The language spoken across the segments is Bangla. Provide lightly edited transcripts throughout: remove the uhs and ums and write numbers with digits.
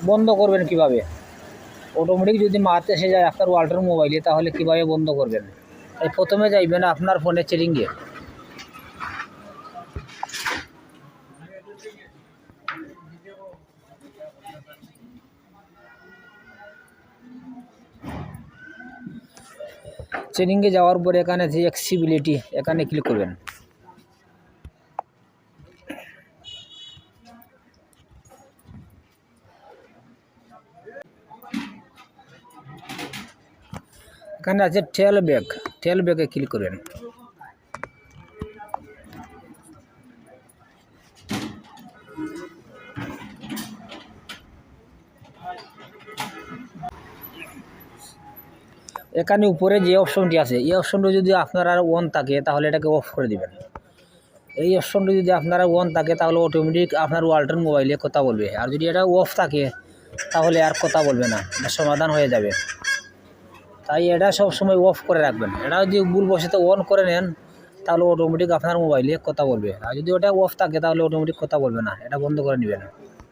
বন্ধ করবেন কিভাবে? অটোমেটিক যদি মাত এসে যায় আপনার ওয়ালটন মোবাইলে তাহলে কিভাবে বন্ধ করবেন? তাই প্রথমে যাইবেন আপনার ফোনের সেটিংয়ে। সেটিংয়ে যাওয়ার পরে এখানে যে অ্যাক্সেসিবিলিটি এখানে ক্লিক করবেন। এখানে আছে টেল ব্যাকে ক্লিক করবেন। এখানে উপরে যে অপশনটি আছে এই অপশনটি যদি আপনার আর অন থাকে তাহলে এটাকে অফ করে দিবেন। এই অপশনটি যদি আপনারা অন থাকে তাহলে অটোমেটিক আপনার ওয়ালটন মোবাইলে কথা বলবে, আর যদি এটা অফ থাকে তাহলে আর কথা বলবে না, এটা সমাধান হয়ে যাবে। তাই এটা সবসময় অফ করে রাখবেন। এটা যদি ভুলবশত অন করে নেন তাহলে অটোমেটিক আপনার মোবাইলে কথা বলবে, আর যদি ওটা অফ থাকে তাহলে অটোমেটিক কথা বলবে না, এটা বন্ধ করে নেবেন।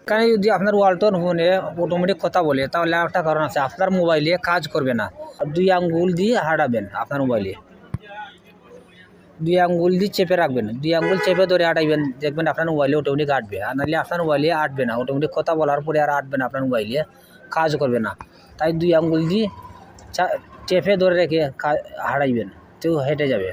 এখানে যদি আপনার ওয়ালটন ফোনে অটোমেটিক কথা বলে তাহলে একটা কারণ আছে, আপনার মোবাইলে কাজ করবে না। 2 আঙ্গুল দিয়ে হাঁটাবেন আপনার মোবাইলে, 2 আঙ্গুল দিয়ে চেপে রাখবেন, 2 আঙ্গুল চেপে ধরে হাঁটাইবেন, দেখবেন আপনার মোবাইলে অটোমেটিক আঁটবে। আর নাহলে আপনার মোবাইলে আঁটবে না, অটোমেটিক কথা বলার পরে আর আঁটবে না, আপনার মোবাইলে কাজ করবে না। তাই 2 আঙ্গুল দিয়ে চেপে ধরে রেখে হাঁটাইবেন, তো হেঁটে যাবে।